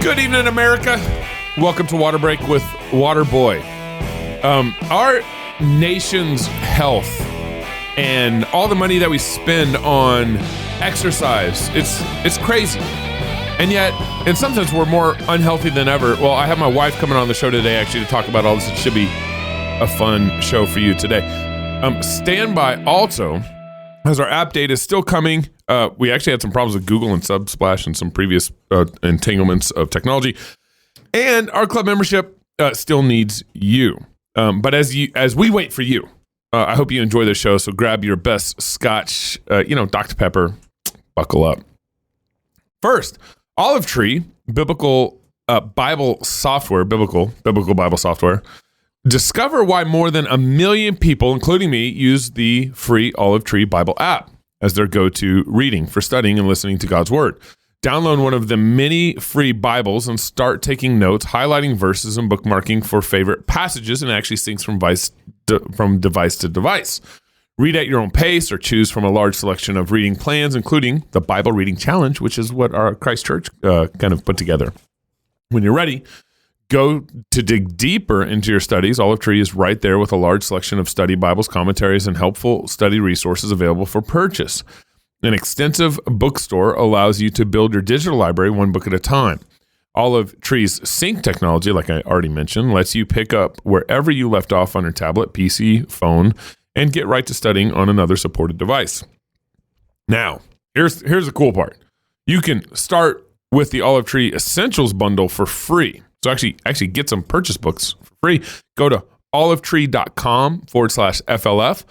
Good evening, America. Welcome to Water Break with Waterboy. Our nation's health and all the money that we spend on exercise, it's crazy. And yet, in some sense, we're more unhealthy than ever. Well, I have my wife coming on the show today actually to talk about all this. It should be a fun show for you today. Stand by also, as our app date is still coming. We actually had some problems with Google and Subsplash and some previous entanglements of technology. And our club membership still needs you. But as we wait for you, I hope you enjoy this show. So grab your best scotch, Dr. Pepper, buckle up. First, Olive Tree, biblical Bible software, biblical Bible software. Discover why more than 1 million people, including me, use the free Olive Tree Bible app as their go-to reading for studying and listening to God's Word. Download one of the many free Bibles and start taking notes, highlighting verses and bookmarking for favorite passages, and actually syncs from device to device. Read at your own pace or choose from a large selection of reading plans, including the Bible Reading Challenge, which is what our Christ Church kind of put together. When you're ready, go to dig deeper into your studies. Olive Tree is right there with a large selection of study Bibles, commentaries, and helpful study resources available for purchase. An extensive bookstore allows you to build your digital library one book at a time. Olive Tree's sync technology, like I already mentioned, lets you pick up wherever you left off on your tablet, PC, phone, and get right to studying on another supported device. Now, here's the cool part. You can start with the Olive Tree Essentials bundle for free. So actually get some purchase books for free. Go to olivetree.com/FLF.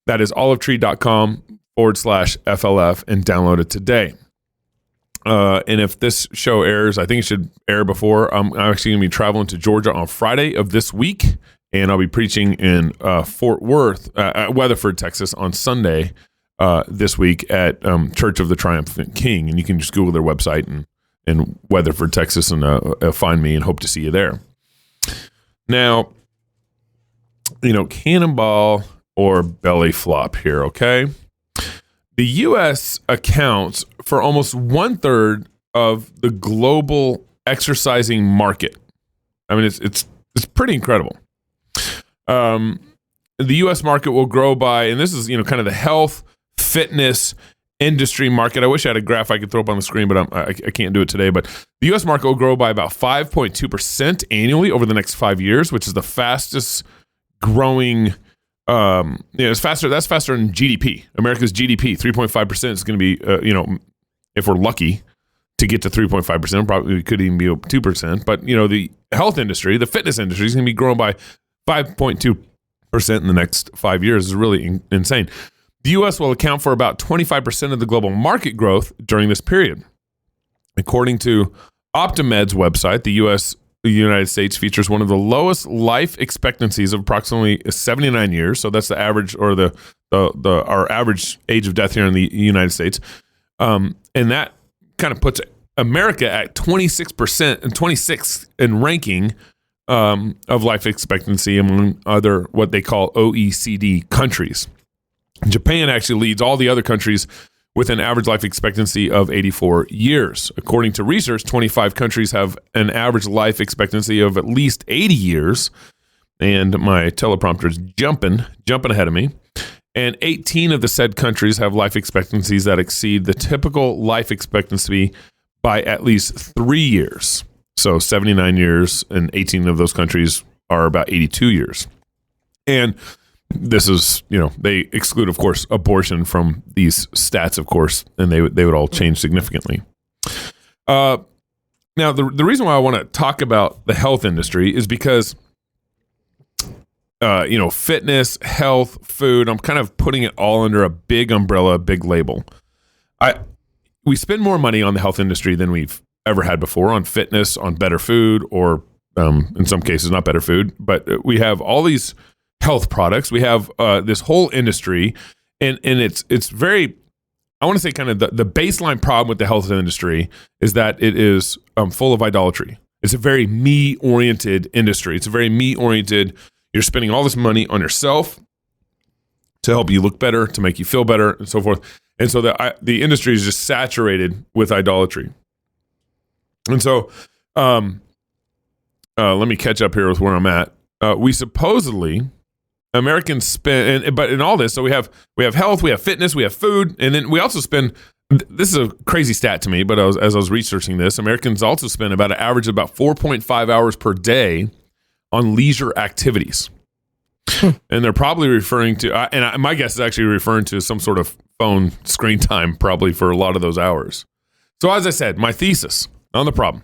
That is olivetree.com/FLF and download it today. And if this show airs, I think it should air before. I'm actually going to be traveling to Georgia on Friday of this week, and I'll be preaching in Fort Worth, Weatherford, Texas on Sunday this week at Church of the Triumphant King. And you can just Google their website and Weatherford, Texas, and find me and hope to see you there. Now, cannonball or belly flop here, okay? The U.S. accounts for almost 1/3 of the global exercising market. I mean, it's pretty incredible. The U.S. market will grow by, and this is kind of the health, fitness, industry market. I wish I had a graph I could throw up on the screen, but I can't do it today. But the U.S. market will grow by about 5.2% annually over the next 5 years, which is the fastest growing. It's faster. That's faster than GDP. America's GDP, 3.5% is going to be, if we're lucky to get to 3.5%, probably could even be 2%. But the health industry, the fitness industry, is going to be growing by 5.2% in the next 5 years. Is really insane. The U.S. will account for about 25% of the global market growth during this period. According to Optimed's website, the United States features one of the lowest life expectancies of approximately 79 years. So that's the average, or our average age of death here in the United States. And that kind of puts America at 26% and 26th in ranking of life expectancy among other what they call OECD countries. Japan actually leads all the other countries with an average life expectancy of 84 years. According to research, 25 countries have an average life expectancy of at least 80 years. And my teleprompter is jumping ahead of me. And 18 of the said countries have life expectancies that exceed the typical life expectancy by at least 3 years. So 79 years, and 18 of those countries are about 82 years. And this is, they exclude, of course, abortion from these stats, of course, and they would all change significantly. Now, the reason why I want to talk about the health industry is because, fitness, health, food, I'm kind of putting it all under a big umbrella, big label. We spend more money on the health industry than we've ever had before on fitness, on better food, or in some cases, not better food, but we have all these health products. We have this whole industry, and it's very, I want to say kind of the baseline problem with the health industry is that it is full of idolatry. It's a very me-oriented industry. It's a very me-oriented, you're spending all this money on yourself to help you look better, to make you feel better, and so forth. And so the industry is just saturated with idolatry. And so Let me catch up here with where I'm at. We supposedly Americans spend, but in all this, so we have health, we have fitness, we have food, and then we also spend. This is a crazy stat to me, but as I was researching this, Americans also spend about an average of about 4.5 hours per day on leisure activities. And they're probably referring to, and my guess is actually referring to some sort of phone screen time, probably for a lot of those hours. So as I said, my thesis on the problem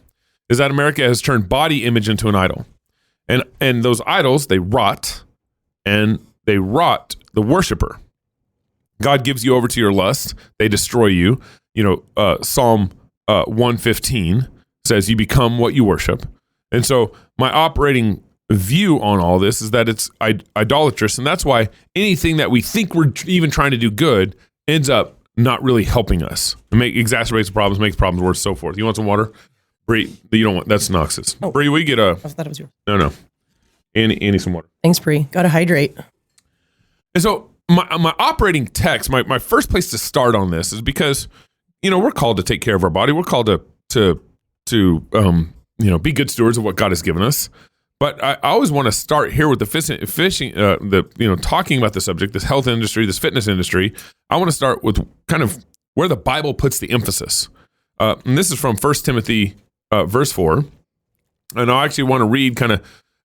is that America has turned body image into an idol. And those idols, they rot, and they rot the worshiper. God gives you over to your lust. They destroy you. Psalm 115 says you become what you worship. And so my operating view on all this is that it's idolatrous. And that's why anything that we think we're even trying to do good ends up not really helping us. It exacerbates the problems, makes problems worse, so forth. You want some water? Bree, you don't want, that's noxious. Oh. Bree, we get a... I thought it was yours. No. Annie, some water. Thanks, Bree. Got to hydrate. And so my operating text, my first place to start on this is because, we're called to take care of our body. We're called to be good stewards of what God has given us. But I always want to start here with the fishing, talking about the subject, this health industry, this fitness industry. I want to start with kind of where the Bible puts the emphasis. And this is from 1 Timothy verse 4. And I actually want to read kind of,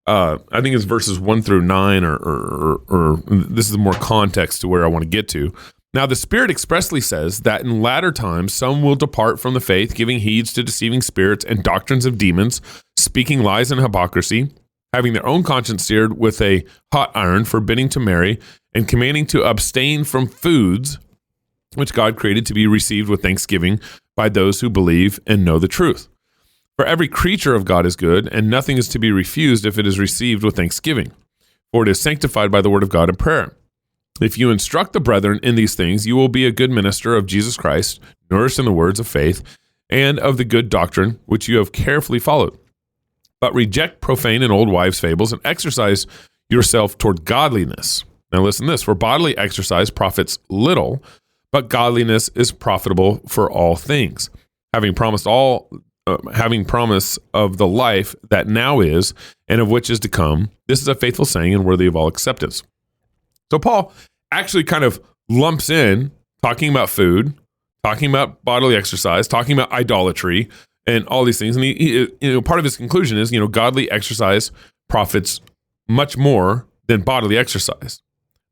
I think it's verses 1 through 9, or this is more context to where I want to get to. Now, the Spirit expressly says that in latter times, some will depart from the faith, giving heeds to deceiving spirits and doctrines of demons, speaking lies and hypocrisy, having their own conscience seared with a hot iron, forbidding to marry, and commanding to abstain from foods which God created to be received with thanksgiving by those who believe and know the truth. For every creature of God is good, and nothing is to be refused if it is received with thanksgiving, for it is sanctified by the word of God and prayer. If you instruct the brethren in these things, you will be a good minister of Jesus Christ, nourished in the words of faith, and of the good doctrine which you have carefully followed. But reject profane and old wives' fables, and exercise yourself toward godliness. Now listen to this, for bodily exercise profits little, but godliness is profitable for all things, having promise of the life that now is, and of which is to come. This is a faithful saying and worthy of all acceptance. So Paul actually kind of lumps in talking about food, talking about bodily exercise, talking about idolatry, and all these things. And he part of his conclusion is, godly exercise profits much more than bodily exercise.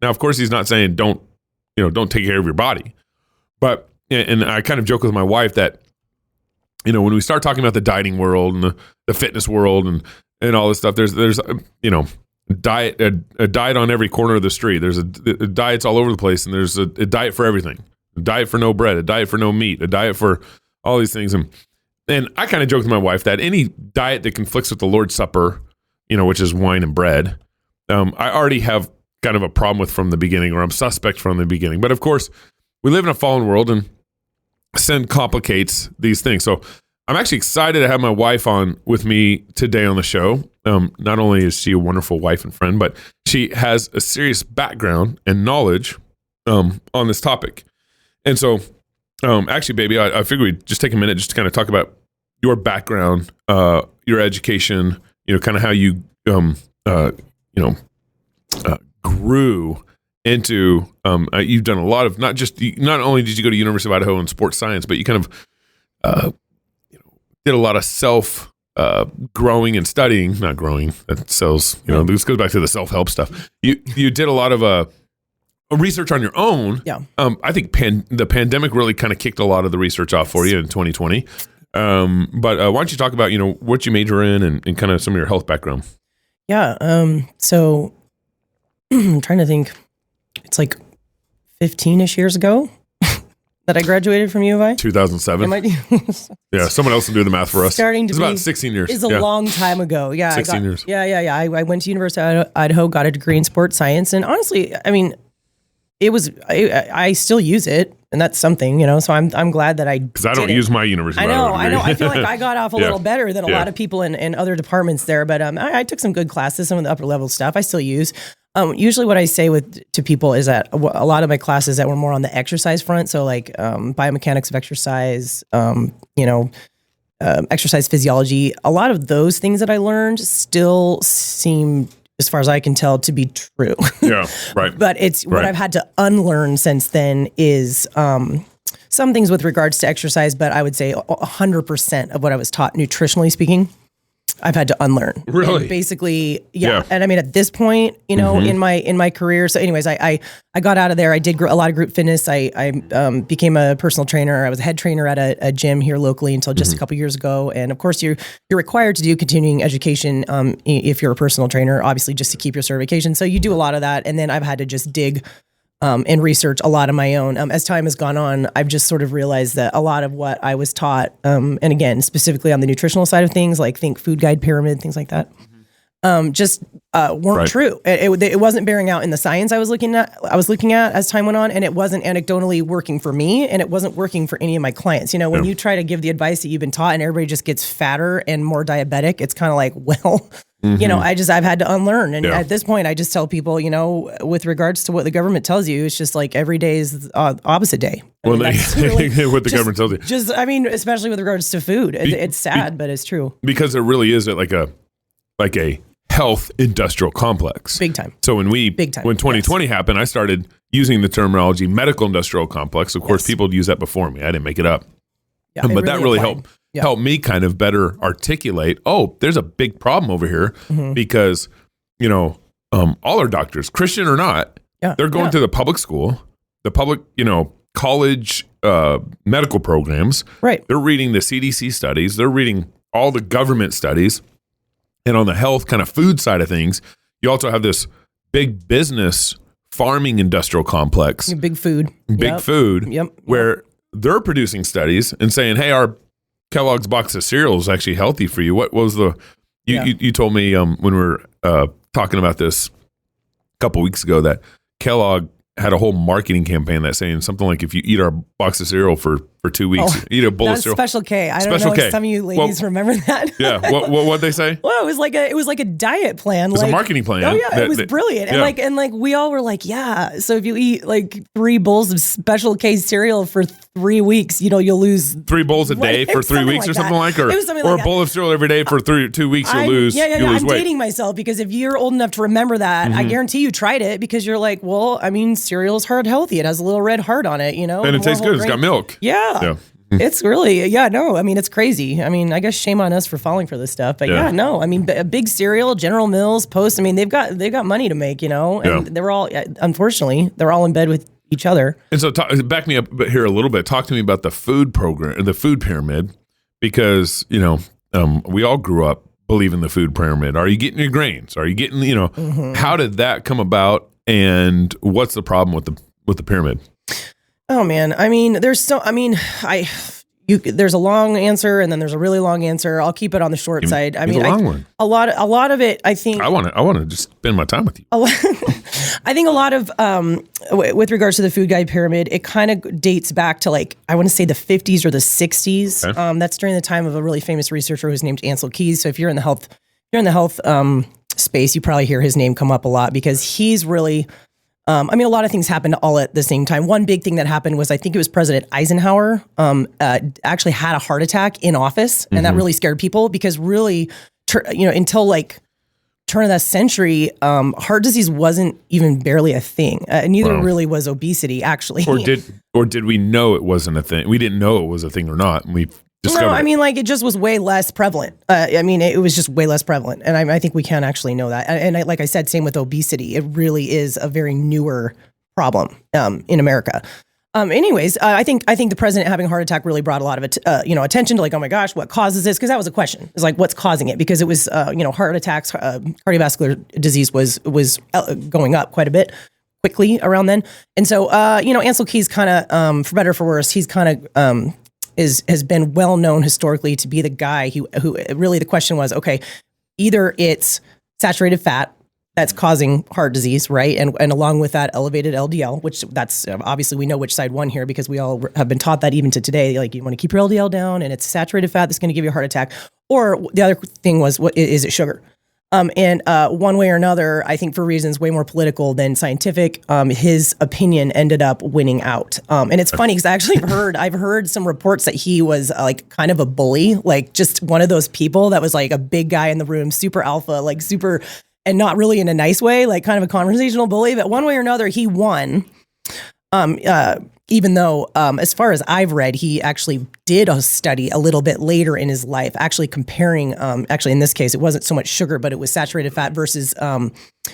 Now, of course, he's not saying don't take care of your body, but and I kind of joke with my wife that, when we start talking about the dieting world and the fitness world and all this stuff, there's a diet on every corner of the street. There's a diets all over the place, and there's a diet for everything. A diet for no bread, a diet for no meat, a diet for all these things. And I kind of joke with my wife that any diet that conflicts with the Lord's Supper, which is wine and bread, I already have kind of a problem with from the beginning, or I'm suspect from the beginning. But of course, we live in a fallen world, and sin complicates these things. So I'm actually excited to have my wife on with me today on the show. Not only is she a wonderful wife and friend, but she has a serious background and knowledge on this topic. And so, actually, baby, I figured we'd just take a minute just to kind of talk about your background, your education, kind of how you, grew into, you've done a lot of, not only did you go to University of Idaho in sports science, but you kind of, did a lot of self growing and studying, not growing, that sells, this goes back to the self-help stuff. You did a lot of research on your own. Yeah. I think the pandemic really kind of kicked a lot of the research off for you in 2020. But why don't you talk about, what you major in and kind of some of your health background? Yeah. So I'm trying to think, it's like 15-ish years ago that I graduated from U of I. 2007. Yeah, someone else will do the math for us. It's about 16 years. It's a long time ago. Yeah, 16 years. Yeah. I went to University of Idaho, got a degree in sports science, and honestly, I mean, I still use it, and that's something, So I'm glad that because I don't use my university. I know. I feel like I got off a little better than a lot of people in other departments there, but I took some good classes, some of the upper level stuff I still use. Usually what I say to people is that a lot of my classes that were more on the exercise front, so like biomechanics of exercise, exercise physiology, a lot of those things that I learned still seem, as far as I can tell, to be true. Yeah, right. But it's what I've had to unlearn since then is some things with regards to exercise, but I would say 100% of what I was taught, nutritionally speaking, I've had to unlearn. Really? And basically, yeah. And I mean, at this point, you know, in my career. So anyways, I got out of there. I did a lot of group fitness. I became a personal trainer. I was a head trainer at a gym here locally until just a couple years ago. And of course, you're required to do continuing education if you're a personal trainer, obviously just to keep your certification. So you do a lot of that. And then I've had to just dig and research a lot of my own. As time has gone on, I've just sort of realized that a lot of what I was taught, and again, specifically on the nutritional side of things, like think food guide pyramid, things like that, just weren't true. It wasn't bearing out in the science I was looking at as time went on, and it wasn't anecdotally working for me, and it wasn't working for any of my clients. You know, when you try to give the advice that you've been taught and everybody just gets fatter and more diabetic, it's kind of like, well, you know, I've had to unlearn. And at this point, I just tell people, you know, with regards to what the government tells you, it's just like every day is opposite day. Well, really, what the government tells you. Just, I mean, especially with regards to food. It's sad, but it's true. Because there really is like a health industrial complex. Big time. So when 2020 happened, I started using the terminology medical industrial complex. Of course, people use that before me. I didn't make it up. Yeah, but that really helped me kind of better articulate, oh, there's a big problem over here because, you know, all our doctors, Christian or not, they're going to the public school, the public, you know, college medical programs. Right. They're reading the CDC studies. They're reading all the government studies. And on the health kind of food side of things, you also have this big business farming industrial complex. Big food. Where they're producing studies and saying, hey, our Kellogg's box of cereal is actually healthy for you. What was you told me when we were talking about this a couple weeks ago that Kellogg had a whole marketing campaign that's saying something like, if you eat our box of cereal for 2 weeks, eat a bowl of cereal. Special K. I don't know if some of you ladies remember that. Yeah. What'd they say? Well, it was like a diet plan. It was a marketing plan. Oh yeah, it was brilliant. And like we all were like, yeah. So if you eat like 3 bowls of Special K cereal for 3 weeks, you know, you'll lose 3 bowls a day for 3 weeks or something like that. Or a bowl of cereal every day for 2 weeks, you'll lose weight. I'm dating myself because if you're old enough to remember that, I guarantee you tried it because you're like, well, I mean, cereal's healthy. It has a little red heart on it, you know. And it tastes good. It's got milk. Yeah. It's really, I mean, it's crazy. I mean, I guess shame on us for falling for this stuff, but I mean, a big cereal, General Mills, Post, I mean, they've got money to make, you know, and they're all, unfortunately, they're all in bed with each other. And so back me up here a little bit. Talk to me about the food program, the food pyramid, because, you know, we all grew up believing the food pyramid. Are you getting your grains? Are you getting, you know, how did that come about? And what's the problem with the pyramid? Oh man, I mean, there's a long answer and then there's a really long answer. I'll keep it on the short side. I mean, a lot of it, I think. I want to just spend my time with you. I think a lot of with regards to the food guide pyramid, it kind of dates back to like I want to say the 50s or the 60s. Okay. That's during the time of a really famous researcher who's named Ansel Keys. So if you're in the health space, you probably hear his name come up a lot because he's really. I mean, a lot of things happened all at the same time. One big thing that happened was I think it was President Eisenhower actually had a heart attack in office, and that really scared people because really, until like turn of that century, heart disease wasn't even barely a thing. Neither really was obesity, actually. Or did we know it wasn't a thing? We didn't know it was a thing or not. And we discovered. No, I mean, like it just was way less prevalent. I mean, it was just way less prevalent, and I think we can actually know that. And like I said, same with obesity. It really is a very newer problem in America. Anyways, I think the president having a heart attack really brought a lot of attention to like, oh my gosh, what causes this? Because that was a question. It's like, what's causing it? Because it was heart attacks, cardiovascular disease was going up quite a bit quickly around then. And so Ansel Keys kind of for better or for worse, he's kind of has been well known historically to be the guy who really the question was, okay, either it's saturated fat that's causing heart disease, right? And along with that, elevated LDL, which that's obviously we know which side won here because we all have been taught that even to today. Like you want to keep your LDL down and it's saturated fat that's going to give you a heart attack. Or the other thing was, what is it sugar? And one way or another, I think for reasons way more political than scientific, his opinion ended up winning out. And it's funny because I've heard some reports that he was like kind of a bully, like just one of those people that was like a big guy in the room, super alpha, like super, and not really in a nice way, like kind of a conversational bully. But one way or another, he won. Even though, as far as I've read, he actually did a study a little bit later in his life, actually comparing, actually in this case, it wasn't so much sugar, but it was saturated fat versus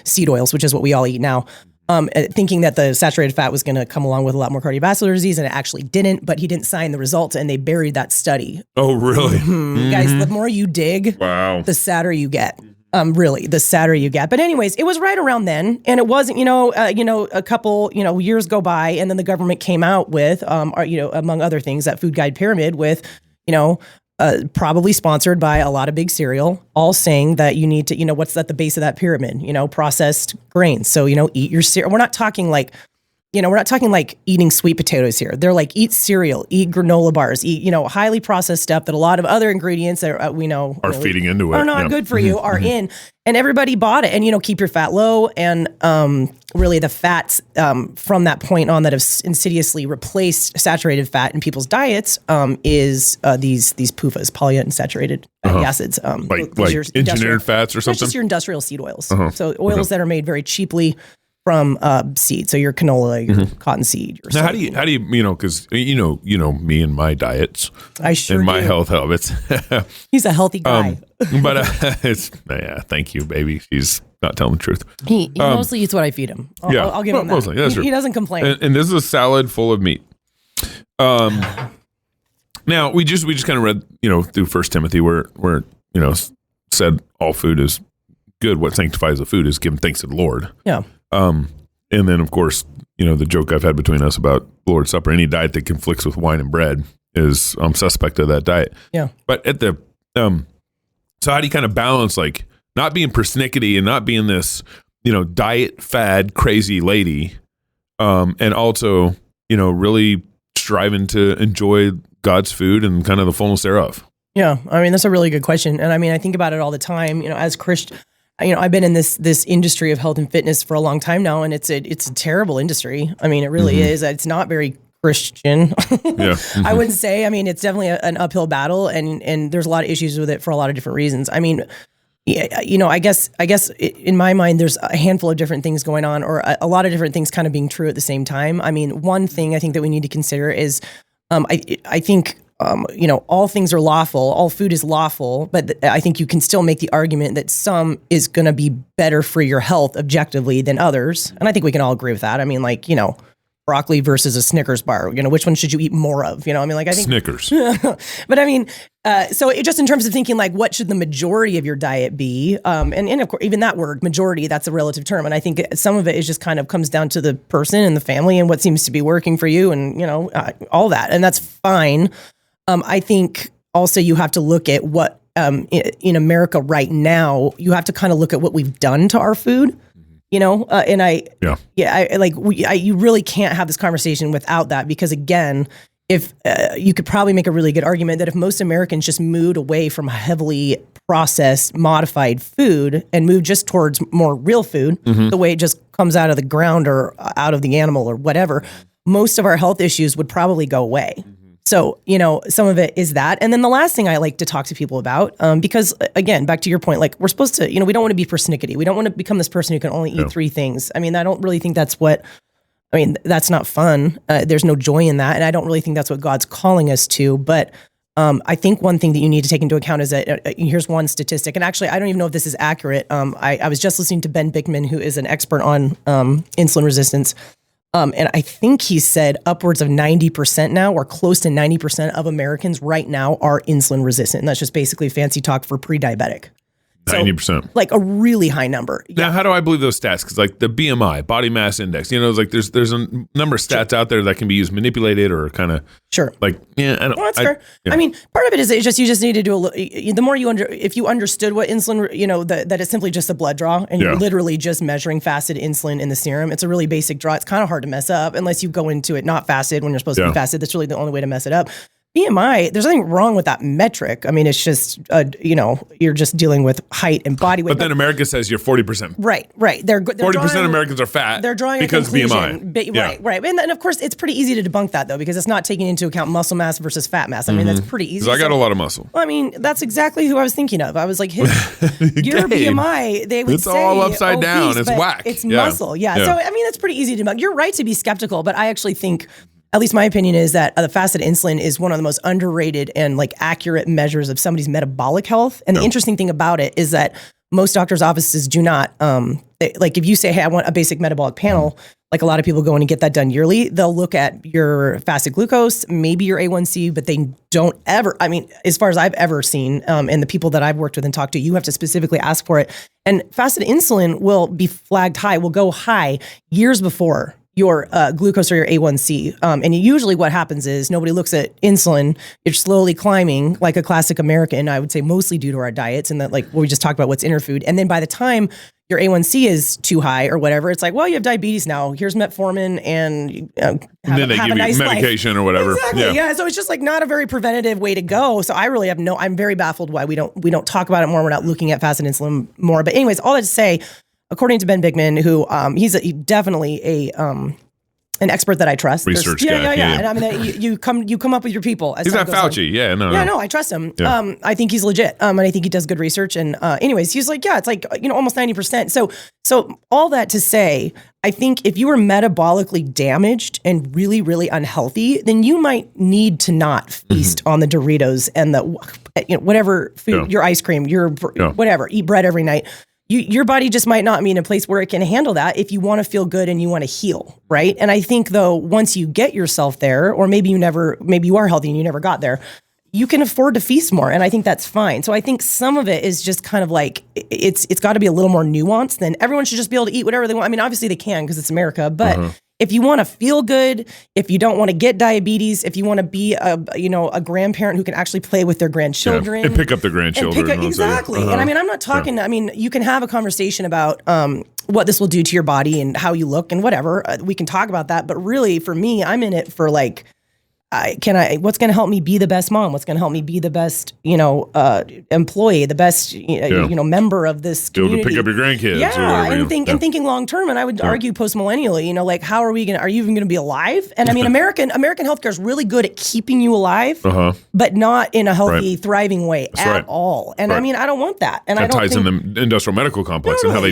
seed oils, which is what we all eat now, thinking that the saturated fat was going to come along with a lot more cardiovascular disease, and it actually didn't, but he didn't sign the results, and they buried that study. Oh, really? Guys, the more you dig, the sadder you get. Really, the sadder you get. But anyways, it was right around then, and it wasn't, a couple, years go by, and then the government came out with, among other things, that food guide pyramid with, probably sponsored by a lot of big cereal, all saying that you need to, what's at the base of that pyramid, processed grains. So, eat your cereal. We're not talking like eating sweet potatoes here. They're like, eat cereal, eat granola bars, eat, highly processed stuff that a lot of other ingredients that we know are feeding into it, are not good for you, are in. And everybody bought it. And, keep your fat low. And really the fats from that point on that have insidiously replaced saturated fat in people's diets is these PUFAs, polyunsaturated fatty acids. Like engineered fats or something? Just your industrial seed oils. So oils that are made very cheaply from seed, so your canola, your cottonseed. Your now, how do you, because me and my diets, I sure and my do. health habits. He's a healthy guy, but thank you, baby. She's not telling the truth. He mostly eats what I feed him. I'll give him that. Mostly, that's true. He doesn't complain. And this is a salad full of meat. Now we just kind of read through 1 Timothy where said all food is good. What sanctifies the food is giving thanks to the Lord. Yeah. And then, of course, the joke I've had between us about Lord's Supper, any diet that conflicts with wine and bread is suspect of that diet. Yeah. But at the, so how do you kind of balance like not being persnickety and not being this, diet fad crazy lady, and also, really striving to enjoy God's food and kind of the fullness thereof? Yeah. I mean, that's a really good question. And I mean, I think about it all the time, as Christian. I've been in this industry of health and fitness for a long time now, and it's a terrible industry. I mean, it really is. It's not very Christian. Yeah. I wouldn't say. I mean, it's definitely an uphill battle, and there's a lot of issues with it for a lot of different reasons. I mean, I guess in my mind, there's a handful of different things going on, or a lot of different things kind of being true at the same time. I mean, one thing I think that we need to consider is, I think. All things are lawful, all food is lawful, but I think you can still make the argument that some is going to be better for your health objectively than others. And I think we can all agree with that. I mean, like, broccoli versus a Snickers bar, which one should you eat more of? I think Snickers. But I mean, so just in terms of thinking like, what should the majority of your diet be? And of course, even that word majority, that's a relative term. And I think some of it is just kind of comes down to the person and the family and what seems to be working for you and, all that. And that's fine. I think also you have to look at what in America right now, you have to kind of look at what we've done to our food, and you really can't have this conversation without that, because again, if you could probably make a really good argument that if most Americans just moved away from heavily processed, modified food and moved just towards more real food, the way it just comes out of the ground or out of the animal or whatever, most of our health issues would probably go away. So, some of it is that. And then the last thing I like to talk to people about, because again, back to your point, like we're supposed to, we don't want to be persnickety. We don't want to become this person who can only eat 3 things. I mean, I don't really think that's not fun. There's no joy in that. And I don't really think that's what God's calling us to. But I think one thing that you need to take into account is that here's one statistic. And actually, I don't even know if this is accurate. I was just listening to Ben Bickman, who is an expert on insulin resistance. And I think he said upwards of 90% now, or close to 90% of Americans right now are insulin resistant. And that's just basically fancy talk for pre-diabetic. 90%. Like a really high number. Now, how do I believe those stats? Because like the BMI, body mass index, it's like there's a number of stats out there that can be used, manipulated, or kind of like, I don't know. Well, that's fair. Yeah. I mean, part of it is you just need to do the more if you understood what insulin, that it's simply just a blood draw and you're literally just measuring fasted insulin in the serum. It's a really basic draw. It's kind of hard to mess up unless you go into it not fasted when you're supposed to be fasted. That's really the only way to mess it up. BMI, there's nothing wrong with that metric. I mean, it's just, you're just dealing with height and body weight. But then America says you're 40%. Right. They're 40% of Americans are fat. They're drawing because of BMI. Right. And of course, it's pretty easy to debunk that, though, because it's not taking into account muscle mass versus fat mass. I mean, that's pretty easy. So I got a lot of muscle. Well, I mean, that's exactly who I was thinking of. I was like, your BMI, they would it's say. It's all upside down. It's whack. It's muscle. Yeah. So, I mean, that's pretty easy to debunk. You're right to be skeptical, but I actually think, at least my opinion is that the fasted insulin is one of the most underrated and like accurate measures of somebody's metabolic health. And the interesting thing about it is that most doctors' offices do not, like if you say, hey, I want a basic metabolic panel, like a lot of people go in and get that done yearly, they'll look at your fasted glucose, maybe your A1C, but they don't ever, I mean, as far as I've ever seen, and the people that I've worked with and talked to, you have to specifically ask for it. And fasted insulin will be flagged high, will go high years before your glucose or your A1C. And usually what happens is nobody looks at insulin. It's slowly climbing like a classic American, I would say mostly due to our diets and that like what we just talked about, what's in our food. And then by the time your A1C is too high or whatever, it's like, well, you have diabetes now. Here's metformin and then they give you medication or whatever. Exactly. Yeah. So it's just like not a very preventative way to go. So I really have I'm very baffled why we don't talk about it more. We're not looking at fasted insulin more. But anyways, all that to say, according to Ben Bigman, who he's definitely an expert that I trust. Research guy. Yeah. And I mean, you come up with your people. As he's not Fauci. No, I trust him. Yeah. I think he's legit. And I think he does good research. And anyways, he's like, it's like, almost 90%. So all that to say, I think if you were metabolically damaged and really, really unhealthy, then you might need to not feast on the Doritos and the, whatever food, your ice cream, your whatever, eat bread every night. Your body just might not be in a place where it can handle that if you want to feel good and you want to heal, right? And I think, though, once you get yourself there, or maybe you are healthy and you never got there, you can afford to feast more. And I think that's fine. So I think some of it is just kind of like, it's got to be a little more nuanced than everyone should just be able to eat whatever they want. I mean, obviously they can because it's America, but if you want to feel good, if you don't want to get diabetes, if you want to be a grandparent who can actually play with their grandchildren and pick up their grandchildren, exactly. And I mean, I'm not talking. I mean, you can have a conversation about what this will do to your body and how you look and whatever. We can talk about that, but really, for me, I'm in it for like, what's going to help me be the best mom? What's going to help me be the best, employee, the best, member of this community? Be able to pick up your grandkids. Yeah, and thinking long term. And I would argue post millennially. Like, how are you even going to be alive? And I mean, American healthcare is really good at keeping you alive, but not in a healthy, thriving way at all. And I mean, I don't want that. And that ties in the industrial medical complex and how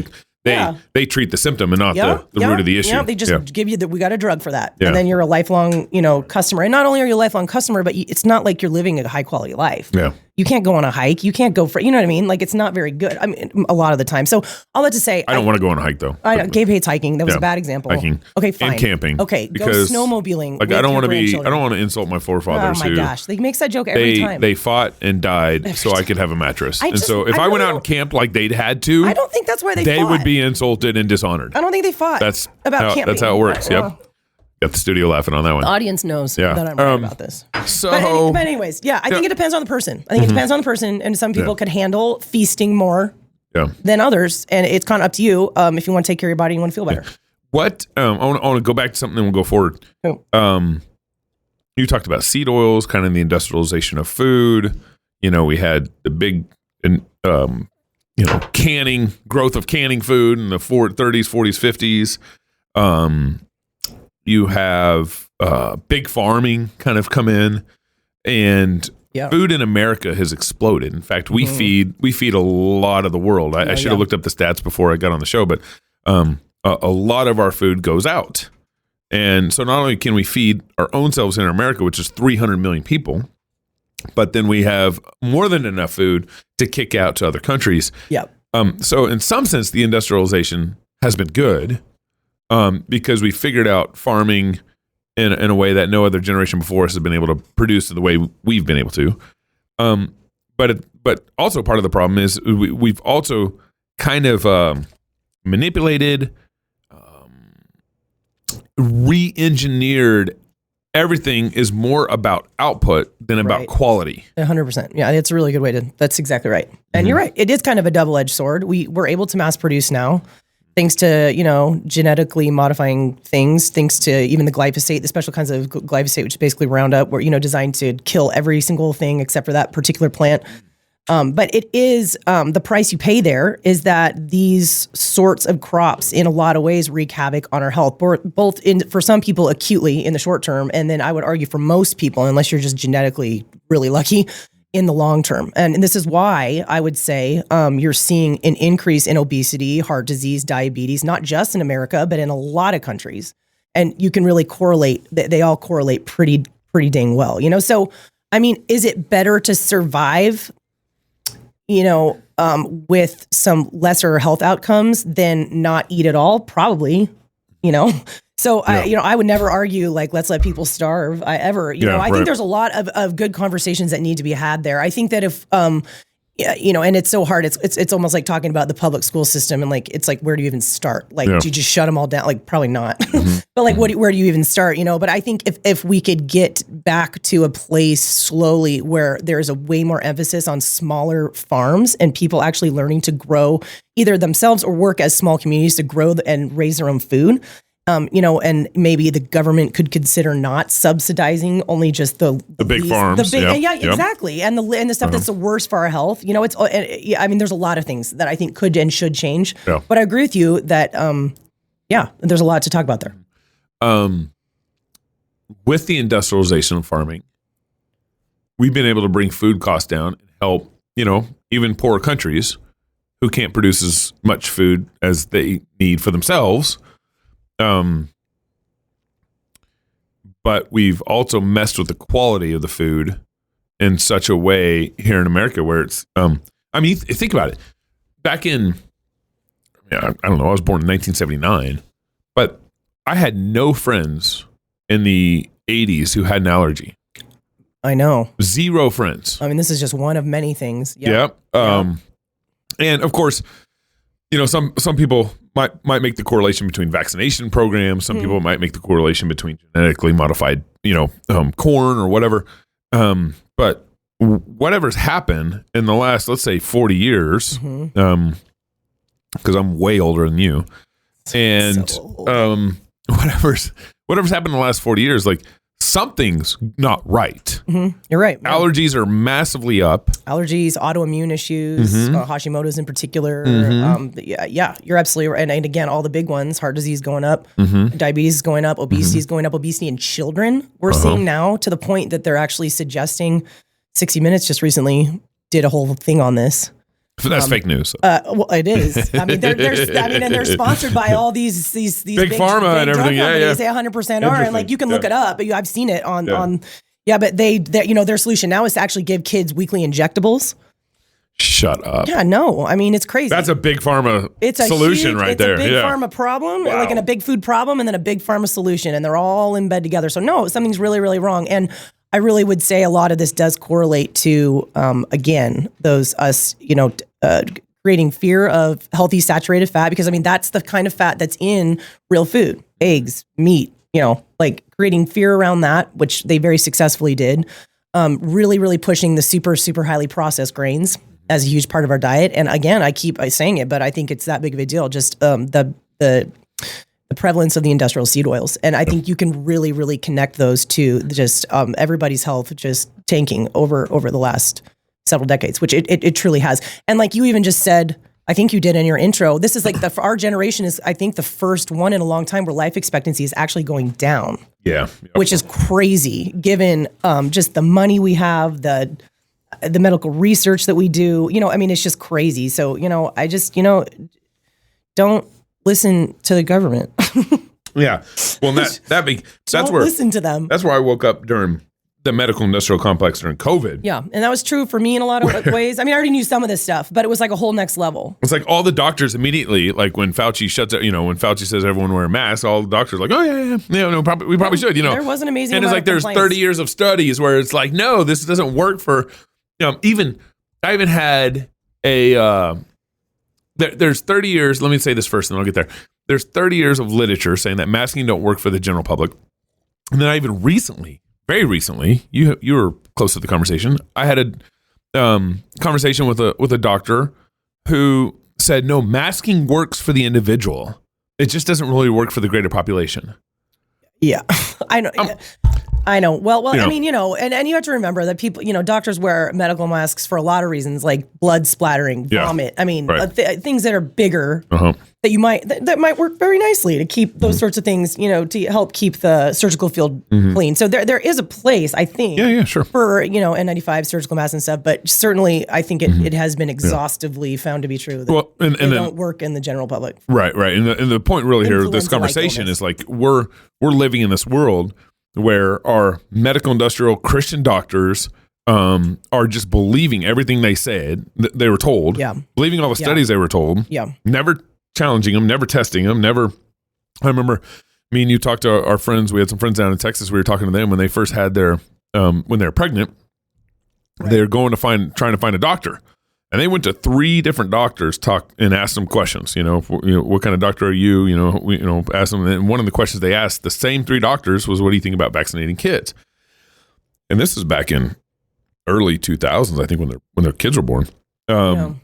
they treat the symptom and not the root of the issue. Yeah, they just give you we got a drug for that. And then you're a lifelong, customer. And not only are you a lifelong customer, but it's not like you're living a high quality life. Yeah. You can't go on a hike. You can't go for, you know what I mean? Like, it's not very good. I mean, a lot of the time. So all that to say, I don't want to go on a hike though. I know Gabe hates hiking. That was a bad example. Hiking. Okay, fine. And camping. Okay, go snowmobiling. Like, I don't want to insult my forefathers. Oh my gosh. They makes that joke every time. They fought and died so I could have a mattress. And so if I went out and camped like they'd had to, I don't think that's why they would be insulted and dishonored. I don't think they fought. That's camping. That's how it works. Yep. Got the studio laughing on that one. The audience knows that I'm right about this. So, but anyways, I think it depends on the person. I think it depends on the person, and some people can handle feasting more than others, and it's kind of up to you if you want to take care of your body and you want to feel better. What I want to go back to something, and we'll go forward. You talked about seed oils, kind of the industrialization of food. We had the big canning growth of canning food in the 30s, 40s, 50s. You have big farming kind of come in, and food in America has exploded. In fact, we feed a lot of the world. I should have looked up the stats before I got on the show, but a lot of our food goes out. And so not only can we feed our own selves in America, which is 300 million people, but then we have more than enough food to kick out to other countries. Yep. So in some sense, the industrialization has been good. Because we figured out farming in a way that no other generation before us has been able to produce the way we've been able to. But also part of the problem is we've also kind of manipulated, re-engineered. Everything is more about output than about quality. 100%. Yeah, it's a really good way that's exactly right. And you're right. It is kind of a double-edged sword. We're able to mass produce now. thanks to, genetically modifying things, thanks to even the glyphosate, the special kinds of glyphosate, which is basically Roundup, were, designed to kill every single thing except for that particular plant. But it is the price you pay there is that these sorts of crops in a lot of ways wreak havoc on our health, both for some people acutely in the short term. And then I would argue for most people, unless you're just genetically really lucky, in the long term. And this is why I would say you're seeing an increase in obesity, heart disease, diabetes, not just in America, but in a lot of countries. And you can really correlate, they all correlate pretty dang well, So, I mean, is it better to survive, with some lesser health outcomes than not eat at all? Probably, So I would never argue like, let's let people starve. I think there's a lot of good conversations that need to be had there. I think that if, and it's so hard. It's almost like talking about the public school system and like, it's like, where do you even start? Like, do you just shut them all down? Like, probably not. But like, where do you even start? But I think if we could get back to a place slowly where there's a way more emphasis on smaller farms and people actually learning to grow either themselves or work as small communities to grow and raise their own food. And maybe the government could consider not subsidizing only just the big farms. Exactly. And the stuff that's the worst for our health. There's a lot of things that I think could and should change. Yeah. But I agree with you that, there's a lot to talk about there. With the industrialization of farming, we've been able to bring food costs down and help, even poorer countries who can't produce as much food as they need for themselves. But we've also messed with the quality of the food in such a way here in America where it's, think about it. Back in, I don't know, I was born in 1979, but I had no friends in the 80s who had an allergy. I know. Zero friends. This is just one of many things. Yep. And of course, some people might make the correlation between vaccination programs. Some people might make the correlation between genetically modified, corn or whatever. But whatever's happened in the last, let's say 40 years, because I'm way older than you, and whatever's happened in the last 40 years, like something's not right. You're right. Allergies are massively up. Allergies, autoimmune issues, Hashimoto's in particular. You're absolutely right. And again, all the big ones, heart disease going up, diabetes is going up, obesity is going up, obesity in children. We're seeing now to the point that they're actually suggesting 60 Minutes just recently did a whole thing on this. So that's fake news. Well, it is. And they're sponsored by all these big pharma and everything. They say 100% are, and like you can look it up. But I've seen it on. But they their solution now is to actually give kids weekly injectables. Shut up. Yeah, no. It's crazy. That's a big pharma solution right there. It's a big pharma problem, like in a big food problem, and then a big pharma solution, and they're all in bed together. So no, something's really, really wrong. And I really would say a lot of this does correlate to, again, creating fear of healthy saturated fat, because that's the kind of fat that's in real food, eggs, meat, like creating fear around that, which they very successfully did. Really, really pushing the super, super highly processed grains as a huge part of our diet. And again, I keep saying it, but I think it's that big of a deal. Just the prevalence of the industrial seed oils. And I think you can really, really connect those to just everybody's health just tanking over the last several decades, which it truly has. And like you even just said, I think you did in your intro, this is like for our generation is, I think, the first one in a long time where life expectancy is actually going down. Yeah. Which is crazy given just the money we have, the medical research that we do, it's just crazy. So, I just, don't listen to the government. Yeah. Well, that's where listen to them. That's where I woke up during the medical industrial complex during COVID. Yeah. And that was true for me in a lot of ways. I already knew some of this stuff, but it was like a whole next level. It's like all the doctors immediately, like when Fauci shuts it, when Fauci says everyone wear a mask, all the doctors are like, oh yeah, no, we probably should, There was an amazing and it's like there's 30 years of studies where it's like, no, this doesn't work for, I even had a, there's 30 years, let me say this first and then I'll get there. There's 30 years of literature saying that masking don't work for the general public. And then I even very recently, you were close to the conversation. I had a conversation with a doctor who said, no, masking works for the individual. It just doesn't really work for the greater population. Yeah, I know. I know. Well, I mean, and you have to remember that people, doctors wear medical masks for a lot of reasons, like blood splattering, vomit. I mean, things that are bigger that might work very nicely to keep those sorts of things, to help keep the surgical field clean. So there is a place, I think, sure, for N95 surgical masks and stuff. But certainly, I think it has been exhaustively found to be true that they don't work in the general public. Right. And the point really here of this conversation is like we're living in this world where our medical industrial Christian doctors are just believing everything they said they were told, believing all the studies they were told, never challenging them, never testing them, never. I remember me and you talked to our friends. We had some friends down in Texas. We were talking to them when they first had their when they were pregnant. They were trying to find a doctor. And they went to 3 different doctors, and asked them questions. What kind of doctor are you? Asked them. And one of the questions they asked the same 3 doctors was, "What do you think about vaccinating kids?" And this is back in early 2000s, I think, when their kids were born. And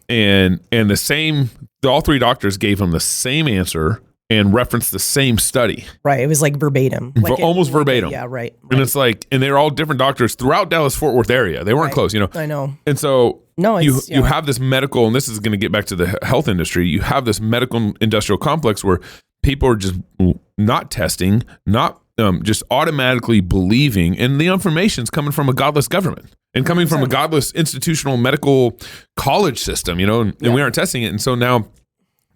all 3 doctors gave them the same answer and referenced the same study. Right. It was like verbatim. Almost verbatim. Yeah, right. And it's like, and they're all different doctors throughout Dallas-Fort Worth area. They weren't close, I know. And so you have this medical, and this is going to get back to the health industry. You have this medical industrial complex where people are just not testing, not just automatically believing, and the information's coming from a godless government and coming from a godless institutional medical college system, and we aren't testing it. And so now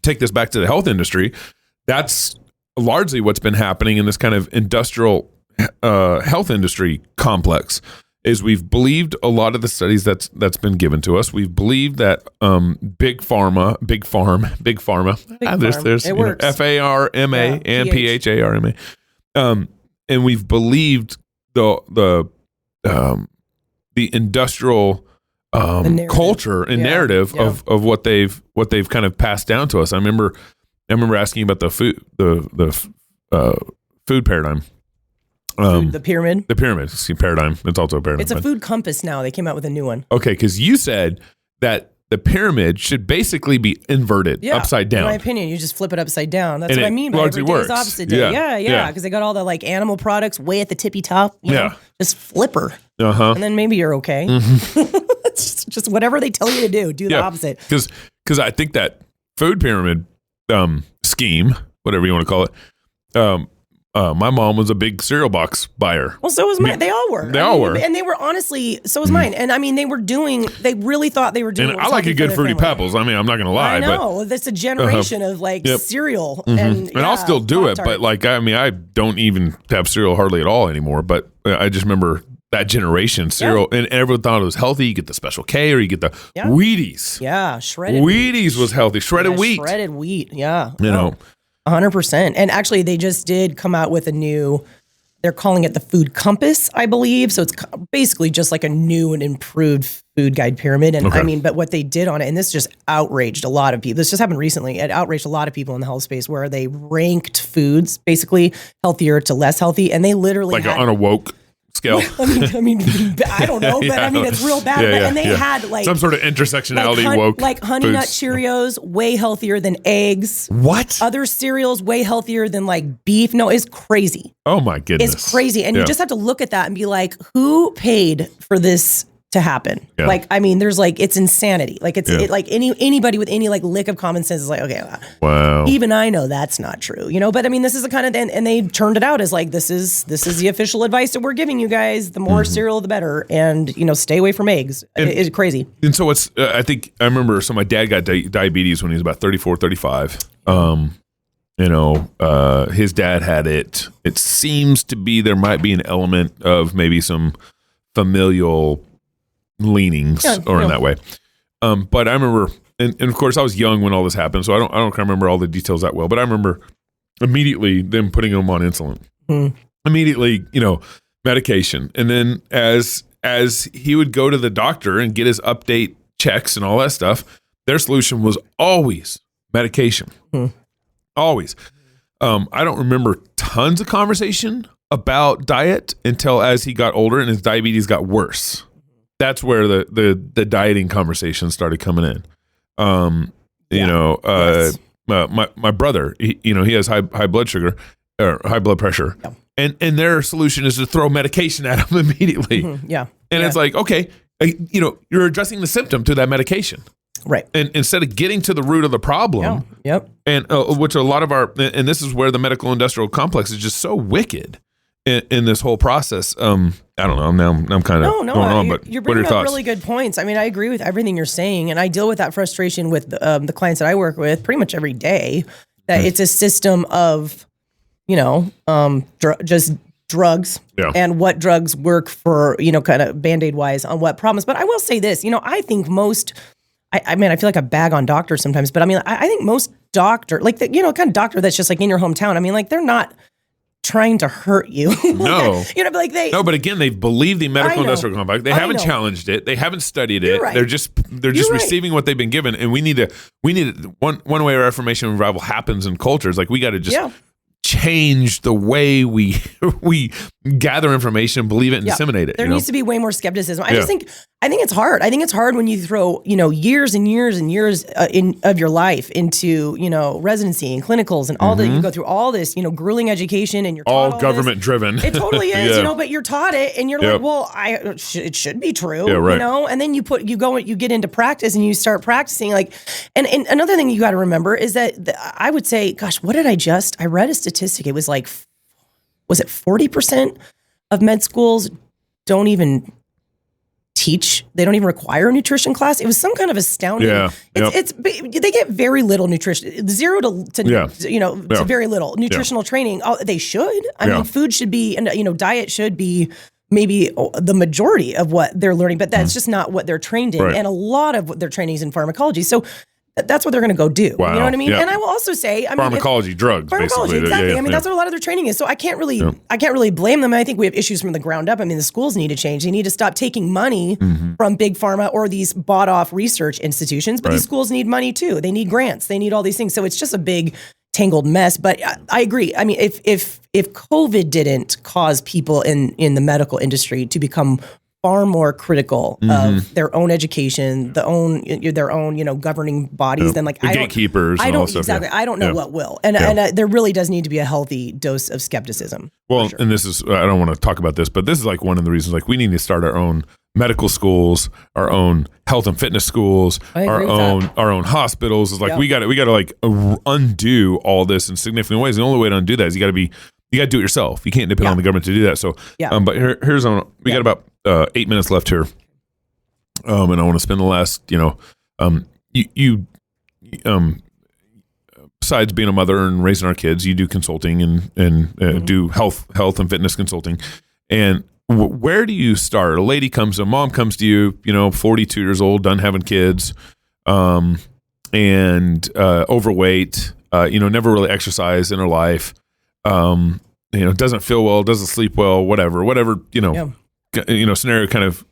take this back to the health industry. That's largely what's been happening in this kind of industrial health industry complex. Is we've believed a lot of the studies that's been given to us. We've believed that big pharma. There's it works. FARMA and PHARMA, and we've believed the industrial culture and narrative of what they've kind of passed down to us. I remember asking about the food paradigm. The pyramid? The pyramid paradigm. It's also a pyramid. It's a food compass now. They came out with a new one. Okay, because you said that the pyramid should basically be inverted, upside down. In my opinion, you just flip it upside down. That's and what I mean by largely every day works. is opposite day. Yeah. Because they got all the like animal products way at the tippy top. Just flipper. And then maybe you're okay. It's just whatever they tell you to do the opposite. Because I think that food pyramid scheme, whatever you want to call it, my mom was a big cereal box buyer. Well, so was mine. They all were. They all were. And they were honestly, so was mine. And I mean, they really thought they were doing And I like a good Fruity Pebbles. I mean, I'm not going to lie. I know. That's a generation of like cereal. And I'll still do it. But like, I mean, I don't even have cereal hardly at all anymore. But I just remember that generation cereal. And everyone thought it was healthy. You get the Special K or you get the Wheaties. Yeah, shredded Wheaties was healthy. Shredded wheat. Shredded wheat, yeah. 100%. And actually, they just did come out with a new, they're calling it the Food Compass, I believe. So it's basically just like a new and improved food guide pyramid. And I mean, but what they did on it, and this just outraged a lot of people. This just happened recently. It outraged a lot of people in the health space where they ranked foods basically healthier to less healthy. And they literally like on a woke scale. I mean, I don't know, but I mean, it's real bad. And they had like some sort of intersectionality woke. Like Honey Nut Cheerios, way healthier than eggs. What? Other cereals, way healthier than like beef. No, it's crazy. Oh my goodness. It's crazy. And you just have to look at that and be like, who paid for this to happen? Like, I mean, there's like, it's insanity. Like like anybody with any like lick of common sense is like, okay, wow. Even I know that's not true, but I mean, this is the kind of, and they turned it out as like, this is the official advice that we're giving you guys. The more cereal, the better. And, stay away from eggs. It's crazy. And so it's, I think I remember, so my dad got diabetes when he was about 34, 35. His dad had it. It seems to be, there might be an element of maybe some familial leanings in that way. But I remember, and of course I was young when all this happened, so I don't remember all the details that well, but I remember immediately them putting him on insulin. Immediately, medication. And then as he would go to the doctor and get his update checks and all that stuff, their solution was always medication. Always. I don't remember tons of conversation about diet until as he got older and his diabetes got worse. That's where the dieting conversation started coming in. Yes. My brother, he has high blood sugar or high blood pressure, and their solution is to throw medication at him immediately. Yeah. And it's like, okay, you're addressing the symptom to that medication. Right. And instead of getting to the root of the problem, and which a lot of and this is where the medical industrial complex is just so wicked in this whole process. I don't know. Now I'm kind of going on, but you're what are bringing your up thoughts? really good points. I mean, I agree with everything you're saying, and I deal with that frustration with the clients that I work with pretty much every day. That it's a system of, just drugs and what drugs work for, kind of Band-Aid wise on what problems. But I will say this, I think most. I mean, I feel like a bag on doctors sometimes, but I mean, I think most doctor, like the, kind of doctor that's just like in your hometown. I mean, like they're not trying to hurt you. No, but again, they believe the medical industrial complex. They haven't challenged it. They haven't studied it. Right. They're just receiving what they've been given. And we need one way our Reformation revival happens in cultures. Like we got to just change the way we gather information, believe it, and disseminate it. There needs to be way more skepticism. I think it's hard. I think it's hard when you throw years and years and years of your life into residency and clinicals and all that. You go through all this grueling education, and you're taught all government driven. It totally is, but you're taught it, and you're like, well, it should be true, And then you get into practice, and you start practicing. Like, and another thing you got to remember is that I would say, gosh, what did I read a statistic. It was like, was it 40% of med schools don't even teach? They don't even require a nutrition class. It was some kind of astounding. They get very little nutrition, zero to very little nutritional training. They should. I mean, food should be, and diet should be maybe the majority of what they're learning, but that's just not what they're trained in. And a lot of what their training is in pharmacology. So that's what they're going to go do. Wow. You know what I mean? And I will also say, pharmacology, drugs, basically. Exactly. I mean, that's what a lot of their training is. So I can't really blame them. And I think we have issues from the ground up. I mean, the schools need to change. They need to stop taking money from big pharma or these bought off research institutions. But these schools need money too. They need grants. They need all these things. So it's just a big tangled mess. But I agree. I mean, if COVID didn't cause people in the medical industry to become far more critical of their own education, their own governing bodies than like the gatekeepers. I don't exactly. I don't know what will, and there really does need to be a healthy dose of skepticism. Well, and this is, I don't want to talk about this, but this is like one of the reasons. Like we need to start our own medical schools, our own health and fitness schools, our own hospitals. It's like we got to like undo all this in significant ways. The only way to undo that is you got to do it yourself. You can't depend on the government to do that. So, but here's we got about 8 minutes left here, and I want to spend the last, besides being a mother and raising our kids, you do consulting and do health and fitness consulting. And where do you start? A mom comes to you, 42 years old, done having kids, and overweight, never really exercised in her life. Doesn't feel well, doesn't sleep well, whatever, scenario kind of,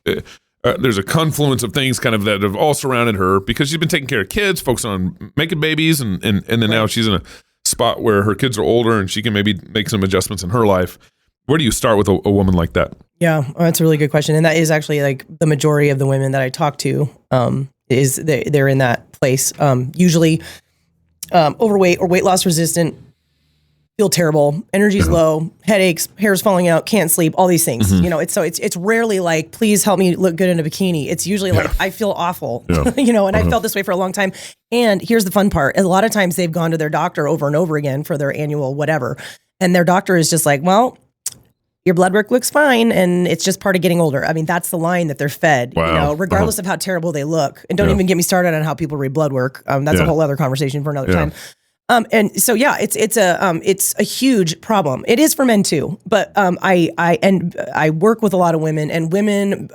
there's a confluence of things kind of that have all surrounded her because she's been taking care of kids, focusing on making babies. And then now she's in a spot where her kids are older and she can maybe make some adjustments in her life. Where do you start with a woman like that? Yeah, that's a really good question. And that is actually like the majority of the women that I talk to, is they're in that place. Usually overweight or weight loss resistant, feel terrible, energy's low, headaches, hair's falling out, can't sleep, all these things. It's rarely like, please help me look good in a bikini. It's usually like, I feel awful, and I felt this way for a long time. And here's the fun part. A lot of times they've gone to their doctor over and over again for their annual whatever. And their doctor is just like, well, your blood work looks fine, and it's just part of getting older. I mean, that's the line that they're fed, regardless of how terrible they look. And don't even get me started on how people read blood work. That's a whole other conversation for another time. And so, it's a huge problem. It is for men too, but I work with a lot of women, and women,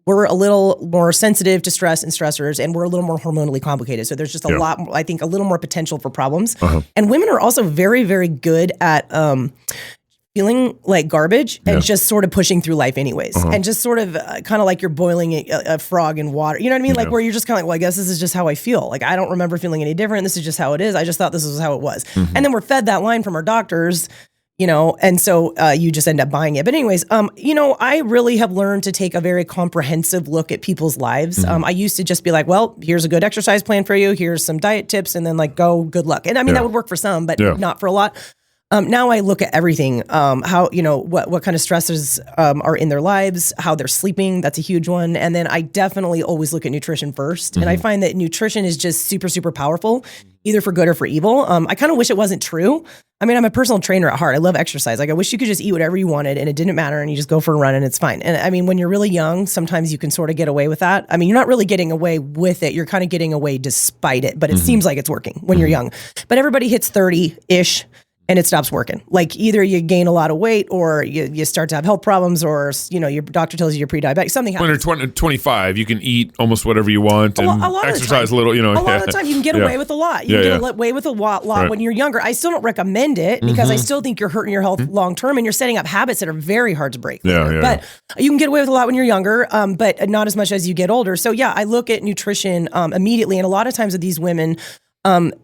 we're a little more sensitive to stress and stressors, and we're a little more hormonally complicated. So there's just a lot, I think, a little more potential for problems. And women are also very, very good at feeling like garbage and just sort of pushing through life anyways. And just sort of kind of like you're boiling a frog in water. You know what I mean? Like where you're just kind of like, well, I guess this is just how I feel. Like, I don't remember feeling any different. This is just how it is. I just thought this was how it was. And then we're fed that line from our doctors, and so you just end up buying it. But anyways, I really have learned to take a very comprehensive look at people's lives. I used to just be like, well, here's a good exercise plan for you. Here's some diet tips, and then like, go, good luck. And I mean, that would work for some, but not for a lot. Now I look at everything, how, what kind of stresses are in their lives, how they're sleeping. That's a huge one. And then I definitely always look at nutrition first. And I find that nutrition is just super, super powerful, either for good or for evil. I kind of wish it wasn't true. I mean, I'm a personal trainer at heart. I love exercise. Like, I wish you could just eat whatever you wanted and it didn't matter and you just go for a run and it's fine. And I mean, when you're really young, sometimes you can sort of get away with that. I mean, you're not really getting away with it. You're kind of getting away despite it, but it seems like it's working when you're young. But everybody hits 30-ish. And it stops working. Like, either you gain a lot of weight or you start to have health problems, or, your doctor tells you you're pre-diabetic. Something happens. When you're 25, you can eat almost whatever you want and exercise a little, A lot of the time you can get away with a lot. You can get away with a lot when you're younger. I still don't recommend it because I still think you're hurting your health long-term and you're setting up habits that are very hard to break. But you can get away with a lot when you're younger, but not as much as you get older. So I look at nutrition immediately. And a lot of times with these women,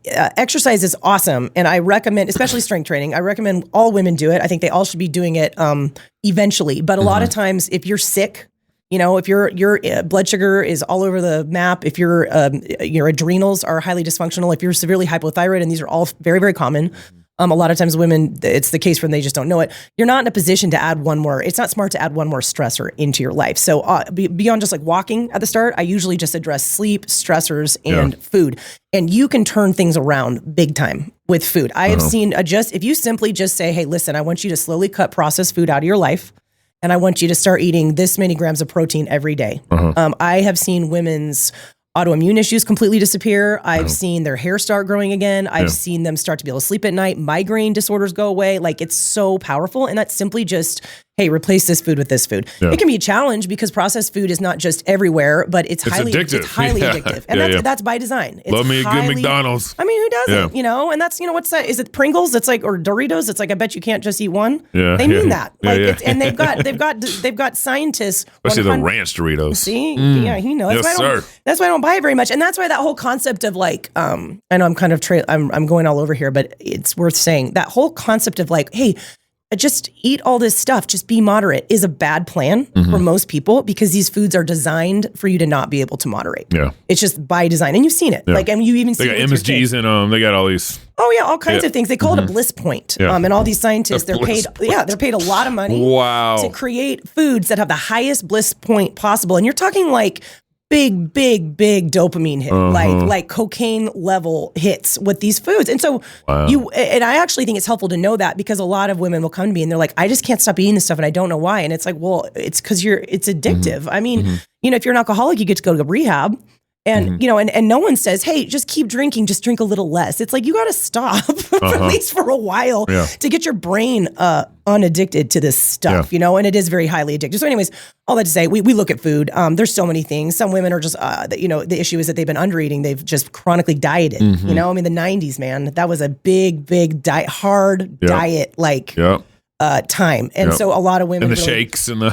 exercise is awesome. And I recommend, especially strength training, I recommend all women do it. I think they all should be doing it eventually. But a lot of times if you're sick, if your blood sugar is all over the map, if your adrenals are highly dysfunctional, if you're severely hypothyroid, and these are all very, very common. A lot of times women, it's the case when they just don't know it. You're not in a position to add one more. It's not smart to add one more stressor into your life. So beyond just like walking at the start, I usually just address sleep, stressors, and food. And you can turn things around big time with food. I have seen if you simply just say, hey, listen, I want you to slowly cut processed food out of your life. And I want you to start eating this many grams of protein every day. I have seen women's autoimmune issues completely disappear. I've seen their hair start growing again. I've seen them start to be able to sleep at night. Migraine disorders go away. Like, it's so powerful. And that's simply just, hey, replace this food with this food. It can be a challenge because processed food is not just everywhere, but it's highly addictive. It's highly addictive. And that's by design. It's Love me a good McDonald's. I mean, who doesn't? And that's, what's that? Is it Pringles? It's like, or Doritos? It's like, I bet you can't just eat one. They mean that. Like, and they've got scientists. Especially the ranch Doritos. See? He knows. That's why I don't buy it very much. And that's why that whole concept of like, I know I'm kind of, I'm going all over here, but it's worth saying that whole concept of like, hey, just eat all this stuff, just be moderate, is a bad plan for most people because these foods are designed for you to not be able to moderate. It's just by design. And you've seen it. Like, and you even see it. They got MSGs in them. They got all these. Oh yeah, all kinds of things. They call it a bliss point. And all these scientists, they're paid a lot of money to create foods that have the highest bliss point possible. And you're talking like big dopamine hit, like cocaine level hits with these foods. And so and I actually think it's helpful to know that because a lot of women will come to me and they're like, I just can't stop eating this stuff and I don't know why. And it's like, well, it's because it's addictive. I mean, if you're an alcoholic, you get to go to rehab. And, and no one says, hey, just keep drinking, just drink a little less. It's like, you got to stop at least for a while to get your brain unaddicted to this stuff, and it is very highly addictive. So anyways, all that to say, we look at food. There's so many things. Some women are just, the issue is that they've been under eating. They've just chronically dieted, I mean, the 90s, man, that was a big diet, hard diet, like, time. And so a lot of women and the shakes and the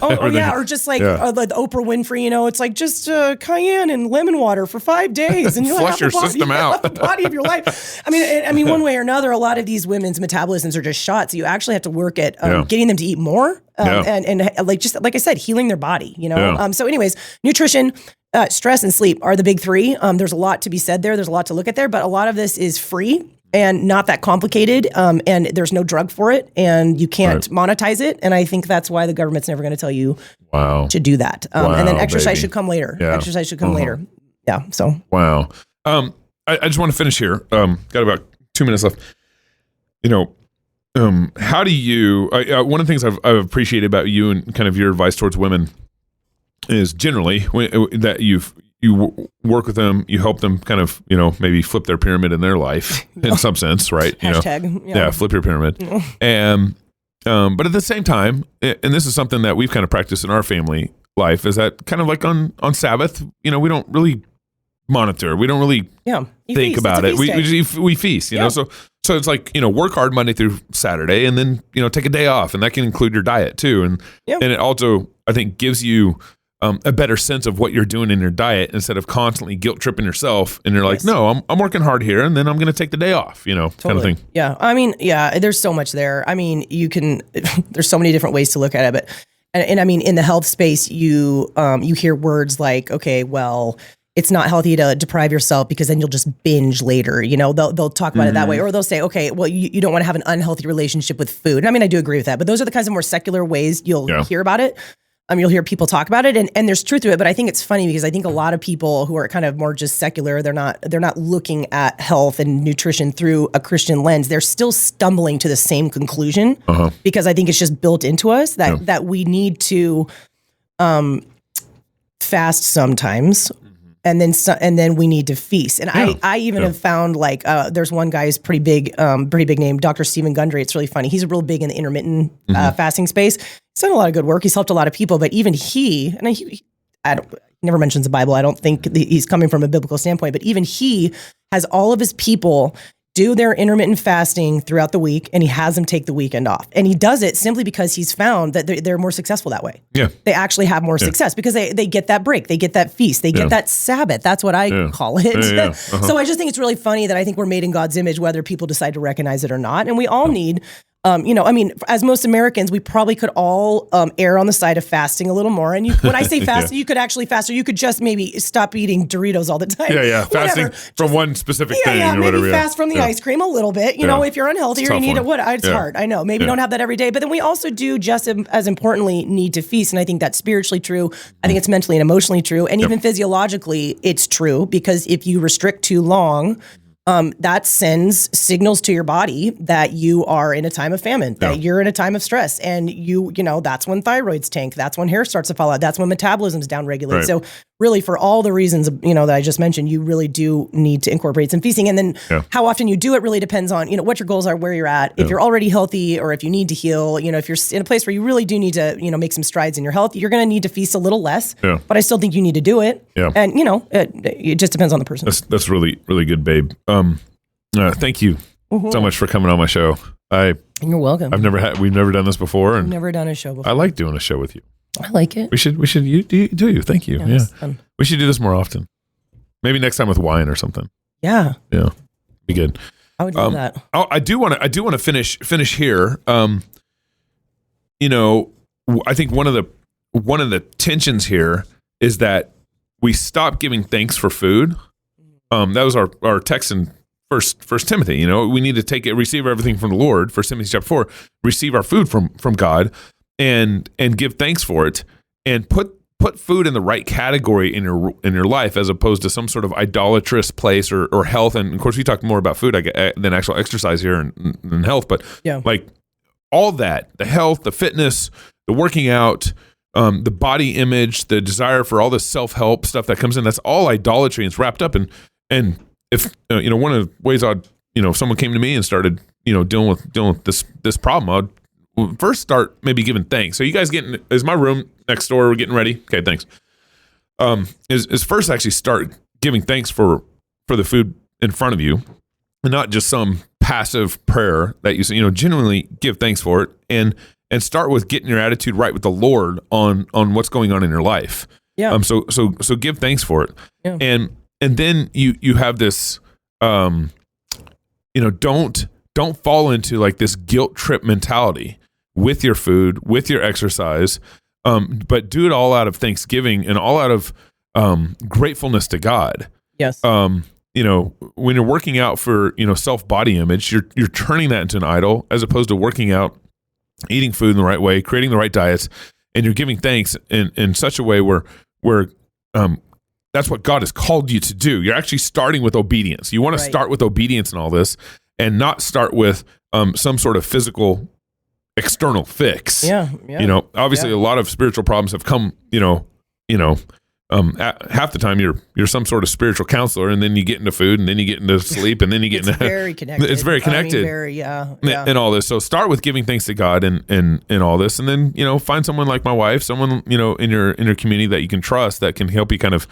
or just like the Oprah Winfrey, it's like just cayenne and lemon water for 5 days and you'll flush your system out. The body of your life. I mean one way or another, a lot of these women's metabolisms are just shot, so you actually have to work at getting them to eat more and like just like I said, healing their body, so anyways, nutrition, stress, and sleep are the big three. There's a lot to be said there. There's a lot to look at there, but a lot of this is free and not that complicated, and there's no drug for it, and you can't monetize it. And I think that's why the government's never going to tell you to do that. And then exercise should come later. Exercise should come later. Yeah. So. Wow. I just want to finish here. Got about 2 minutes left. How do you? One of the things I've appreciated about you and kind of your advice towards women is generally that you work with them, you help them kind of, maybe flip their pyramid in their life in some sense, right? Hashtag, flip your pyramid. And, but at the same time, and this is something that we've kind of practiced in our family life, is that kind of like on Sabbath, we don't really monitor. We don't really think about it. We feast, so it's like, work hard Monday through Saturday and then, take a day off, and that can include your diet too. And it also, I think, gives you a better sense of what you're doing in your diet instead of constantly guilt tripping yourself. And you're like, no, I'm working hard here, and then I'm going to take the day off, kind of thing. Yeah. I mean, yeah, there's so much there. I mean, there's so many different ways to look at it, but, and I mean, in the health space, you hear words like, okay, well, it's not healthy to deprive yourself because then you'll just binge later. They'll talk about it that way, or they'll say, okay, well, you don't want to have an unhealthy relationship with food. And I mean, I do agree with that, but those are the kinds of more secular ways you'll hear about it. You'll hear people talk about it, and there's truth to it. But I think it's funny because I think a lot of people who are kind of more just secular, they're not looking at health and nutrition through a Christian lens. They're still stumbling to the same conclusion because I think it's just built into us that we need to fast sometimes. And then we need to feast. And I even have found like there's one guy who's pretty big name, Dr. Stephen Gundry. It's really funny. He's real big in the intermittent fasting space. He's done a lot of good work. He's helped a lot of people. But even he never mentions the Bible. I don't think he's coming from a biblical standpoint. But even he has all of his people do their intermittent fasting throughout the week, and he has them take the weekend off. And he does it simply because he's found that they're more successful that way. Yeah. They actually have more success because they get that break, they get that feast, they get that Sabbath. That's what I call it. So I just think it's really funny that I think we're made in God's image, whether people decide to recognize it or not. And we all need I mean, as most Americans, we probably could all err on the side of fasting a little more. And when I say fasting, you could actually fast, or you could just maybe stop eating Doritos all the time. Yeah. Fasting from one specific thing or whatever. Maybe fast from the ice cream a little bit. You know, if you're unhealthy or you need it's hard. I know. Maybe don't have that every day. But then we also do just as importantly need to feast. And I think that's spiritually true. I think it's mentally and emotionally true. And even physiologically, it's true. Because if you restrict too long, that sends signals to your body that you are in a time of famine, that you're in a time of stress, and that's when thyroids tank, that's when hair starts to fall out, that's when metabolism's downregulated. Right. So really, for all the reasons that I just mentioned, you really do need to incorporate some feasting. And then how often you do it really depends on what your goals are, where you're at, if you're already healthy, or if you need to heal. If you're in a place where you really do need to make some strides in your health, you're going to need to feast a little less. But I still think you need to do it. And it just depends on the person. That's really, really good, babe. Thank you so much for coming on my show. You're welcome. We've never done this before, and I've never done a show before. I like doing a show with you. I like it. We should you do. Thank you. Yeah. We should do this more often. Maybe next time with wine or something. Yeah. Yeah. Be good. I would do that. I do want to finish here. I think one of the tensions here is that we stop giving thanks for food. That was our text in First Timothy. We need to receive everything from the Lord. 1 Timothy chapter 4, receive our food from God, and give thanks for it, and put food in the right category in your life, as opposed to some sort of idolatrous place or health. And of course, we talked more about food than actual exercise here and health. But like all that, the health, the fitness, the working out, the body image, the desire for all this self-help stuff that comes in, that's all idolatry, and it's wrapped up in. And if one of the ways if someone came to me and started dealing with this problem, I'd first start maybe giving thanks. So you guys is my room next door? We're getting ready. Okay, thanks. Is first actually start giving thanks for the food in front of you, and not just some passive prayer that you say. Genuinely give thanks for it, and start with getting your attitude right with the Lord on what's going on in your life. Yeah. So give thanks for it. Yeah. And then you have this, don't fall into like this guilt trip mentality with your food, with your exercise, but do it all out of thanksgiving and all out of gratefulness to God. Yes. When you're working out for self body image, you're turning that into an idol, as opposed to working out, eating food in the right way, creating the right diets, and you're giving thanks in such a way where that's what God has called you to do. You're actually starting with obedience. You want to start with obedience in all this, and not start with some sort of physical external fix. Yeah. Obviously a lot of spiritual problems have come, half the time you're some sort of spiritual counselor, and then you get into food, and then you get into sleep, and then you get into very connected. It's very connected. And all this. So start with giving thanks to God and all this, and then find someone like my wife, someone in your community that you can trust, that can help you kind of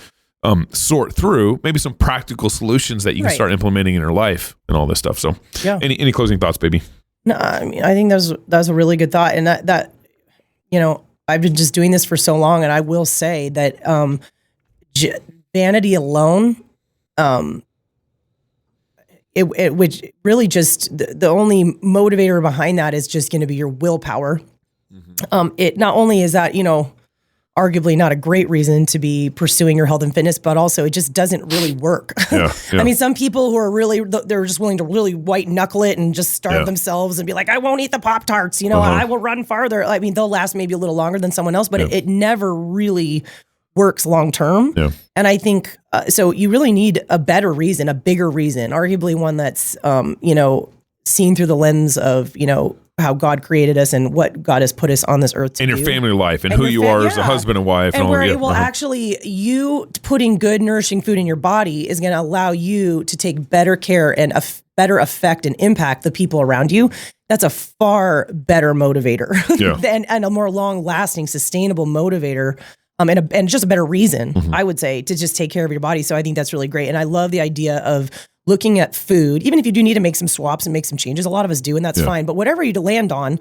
sort through maybe some practical solutions that you can start implementing in your life and all this stuff. So any closing thoughts, baby? No, I mean, I think that's a really good thought. And that I've been just doing this for so long, and I will say that vanity alone, which really just the only motivator behind that is just going to be your willpower. It not only is that, arguably not a great reason to be pursuing your health and fitness, but also it just doesn't really work. Yeah. I mean, some people who are they're just willing to really white knuckle it and just starve themselves and be like, I won't eat the Pop-Tarts, I will run farther. I mean, they'll last maybe a little longer than someone else, but it never really works long term. Yeah. And I think, so you really need a better reason, a bigger reason, arguably one that's, seen through the lens of, how God created us and what God has put us on this earth to do. And your family life and who you are as a husband and wife. And where it will actually, you putting good, nourishing food in your body is going to allow you to take better care and better affect and impact the people around you. That's a far better motivator and a more long-lasting, sustainable motivator. And just a better reason, I would say, to just take care of your body. So I think that's really great. And I love the idea of looking at food, even if you do need to make some swaps and make some changes, a lot of us do, and that's fine. But whatever you land on,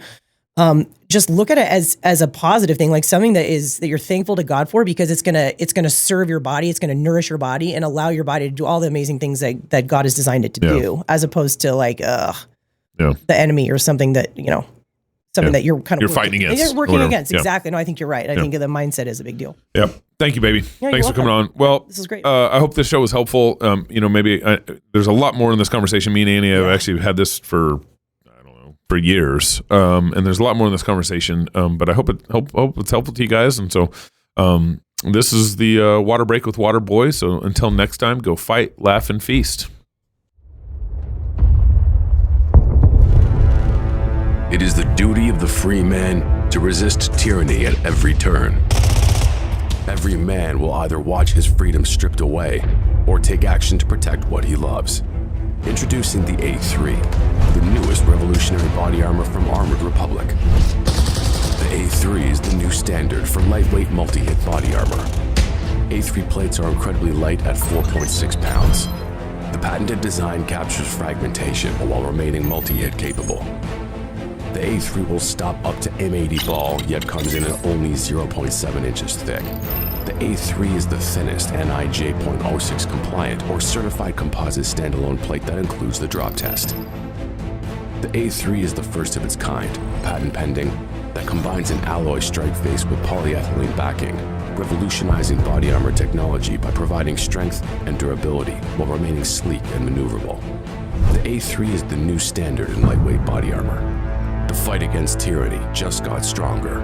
just look at it as a positive thing, like something that you're thankful to God for, because it's gonna serve your body, it's gonna nourish your body, and allow your body to do all the amazing things that God has designed it to do, as opposed to like the enemy or something that something that you're fighting against. You're working against, exactly. No, I think you're right. I think the mindset is a big deal. Yep. Thank you, baby. Yeah, thanks for coming on. Well, this is great. I hope this show was helpful. Maybe there's a lot more in this conversation. Me and Annie have actually had this for years, and there's a lot more in this conversation. But I hope it's helpful to you guys. And so, this is the Water Break with Waterboy. So until next time, go fight, laugh, and feast. It is the duty of the free man to resist tyranny at every turn. Every man will either watch his freedom stripped away or take action to protect what he loves. Introducing the A3, the newest revolutionary body armor from Armored Republic. The A3 is the new standard for lightweight multi-hit body armor. A3 plates are incredibly light at 4.6 pounds. The patented design captures fragmentation while remaining multi-hit capable. The A3 will stop up to M80 ball, yet comes in at only 0.7 inches thick. The A3 is the thinnest NIJ .06 compliant or certified composite standalone plate that includes the drop test. The A3 is the first of its kind, patent pending, that combines an alloy strike face with polyethylene backing, revolutionizing body armor technology by providing strength and durability while remaining sleek and maneuverable. The A3 is the new standard in lightweight body armor. The fight against tyranny just got stronger.